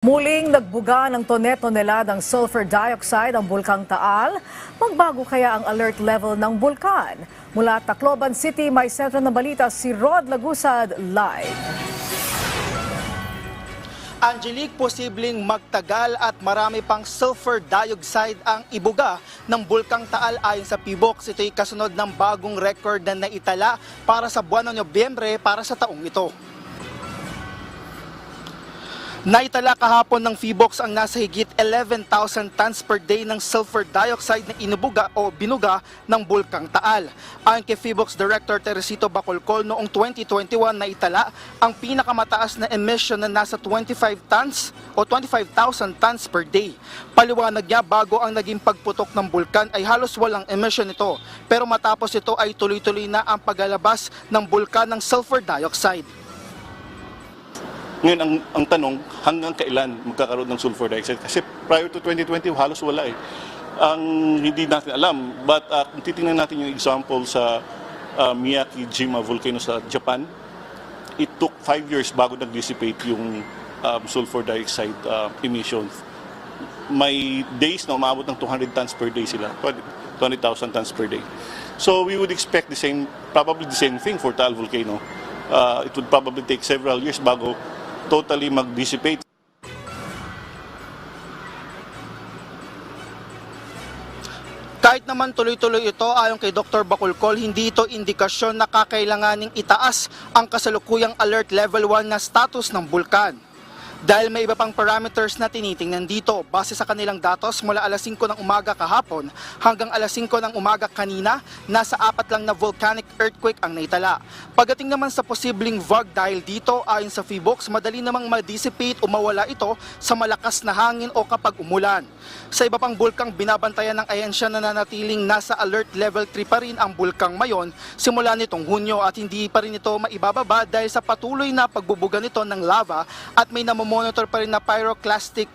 Muling nagbuga ng tone-toneladang sulfur dioxide ang Bulkang Taal. Magbago kaya ang alert level ng bulkan? Mula Tacloban City, may sentro ng balita si Rod Lagusad live. Angelique, posibleng magtagal at marami pang sulfur dioxide ang ibuga ng Bulkang Taal ayon sa PHIVOLCS. Ito'y kasunod ng bagong record na naitala para sa buwan ng Nobyembre para sa taong ito. Naitala kahapon ng PHIVOLCS ang nasa higit 11,000 tons per day ng sulfur dioxide na inubuga o binuga ng Bulkang Taal. Ayon kay PHIVOLCS Director Teresito Bacolcol, noong 2021 naitala ang pinakamataas na emission na nasa 25 tons o 25,000 tons per day. Paliwanag niya, bago ang naging pagputok ng bulkan ay halos walang emission ito, pero matapos ito ay tuloy-tuloy na ang paglalabas ng bulkan ng sulfur dioxide. Ngayon, ang tanong, hanggang kailan magkakaroon ng sulfur dioxide? Kasi prior to 2020, halos wala eh. Ang hindi natin alam, but kung titingnan natin yung example sa Miyagi-jima volcano sa Japan, it took 5 years bago nag-dissipate yung sulfur dioxide emissions. May days na umabot ng 200 tons per day sila, 20,000 tons per day. So we would expect probably the same thing for Taal volcano. It would probably take several years bago totally mag-dissipate. Kahit naman tuloy-tuloy ito, ayon kay Dr. Bacolcol, hindi ito indikasyon na kakailanganing itaas ang kasalukuyang alert level 1 na status ng bulkan. Dahil may iba pang parameters na tinitingnan dito, base sa kanilang datos mula alas 5 ng umaga kahapon hanggang alas 5 ng umaga kanina, nasa 4 lang na volcanic earthquake ang naitala. Pagdating naman sa posibleng VUG dahil dito, ayon sa PHIVOLCS, madali namang ma-dissipate o mawala ito sa malakas na hangin o kapag umulan. Sa iba pang bulkang binabantayan ng ahensya, na nanatiling nasa alert level 3 pa rin ang bulkang Mayon simula nitong Hunyo at hindi pa rin ito maibababa dahil sa patuloy na pagbubuga nito ng lava at may monitor pa rin na pyroclastic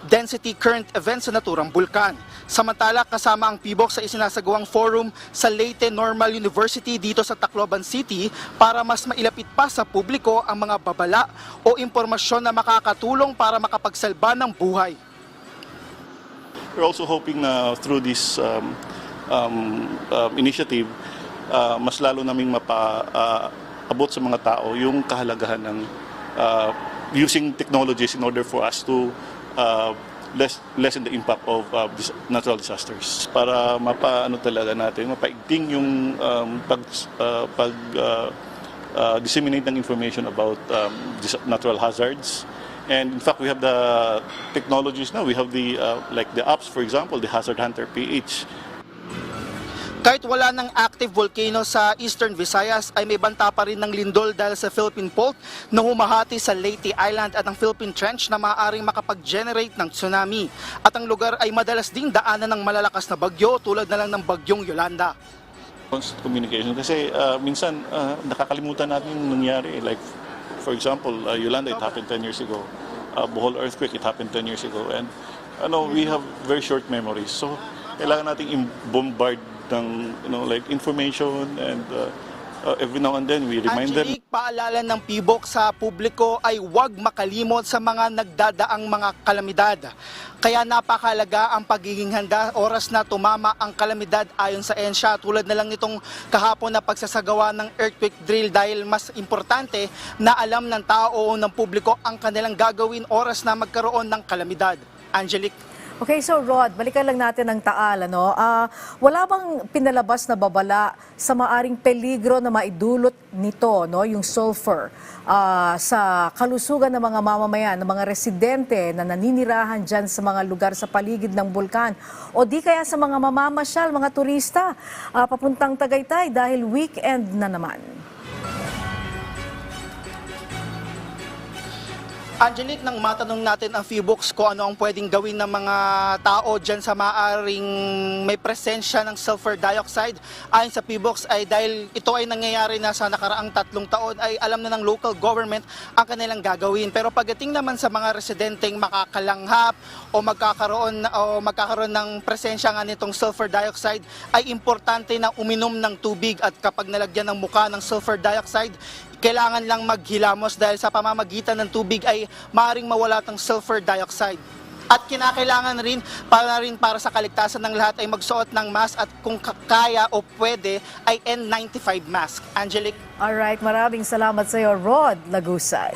density current event sa naturang bulkan. Samantala, kasama ang PHIVOLCS sa isinasagawang forum sa Leyte Normal University dito sa Tacloban City para mas mailapit pa sa publiko ang mga babala o impormasyon na makakatulong para makapagsalba ng buhay. We're also hoping na through this initiative, mas lalo naming mapaabot sa mga tao yung kahalagahan ng using technologies in order for us to lessen the impact of natural disasters. Para mapaano talaga natin, mapaigting yung disseminate ng information about natural hazards. And in fact, we have the technologies now. We have the like the apps, for example, the Hazard Hunter PH. Kahit wala ng active volcano sa Eastern Visayas, ay may banta pa rin ng lindol dahil sa Philippine Fault na humahati sa Leyte Island at ang Philippine Trench na maaaring makapag-generate ng tsunami. At ang lugar ay madalas ding daanan ng malalakas na bagyo tulad na lang ng bagyong Yolanda. Constant communication kasi minsan nakakalimutan natin yung nangyari. Like for example, Yolanda, it happened 10 years ago. Bohol earthquake, it happened 10 years ago. And we have very short memories. So kailangan nating bombard ng like information and every now and then we remind them. Angelique, paalala ng PHIVOLCS sa publiko ay huwag makalimot sa mga nagdadaang mga kalamidad. Kaya napakahalaga ang pagiging handa oras na tumama ang kalamidad ayon sa ENSA, tulad na lang nitong kahapon na pagsasagawa ng earthquake drill dahil mas importante na alam ng tao o ng publiko ang kanilang gagawin oras na magkaroon ng kalamidad. Angelique. Okay, so Rod, balikan lang natin ang Taal. Wala bang pinalabas na babala sa maaring peligro na maidulot nito, yung sulfur, sa kalusugan ng mga mamamayan, ng mga residente na naninirahan dyan sa mga lugar sa paligid ng bulkan? O di kaya sa mga mamamasyal, mga turista, papuntang Tagaytay dahil weekend na naman? Angelique, nang matanong natin ang PHIVOLCS kung ano ang pwedeng gawin ng mga tao dyan sa maaring may presensya ng sulfur dioxide, ayon sa PHIVOLCS ay dahil ito ay nangyayari na sa nakaraang 3 taon, ay alam na ng local government ang kanilang gagawin. Pero pagdating naman sa mga residenteng makakalanghap o magkakaroon ng presensya nga nitong sulfur dioxide, ay importante na uminom ng tubig at kapag nalagyan ng mukha ng sulfur dioxide, kailangan lang maghilamos dahil sa pamamagitan ng tubig ay maaaring mawala ng sulfur dioxide. At kinakailangan rin para sa kaligtasan ng lahat ay magsuot ng mask at kung kaya o pwede ay N95 mask. Angelique? Alright, maraming salamat sa iyo, Rod Lagusay.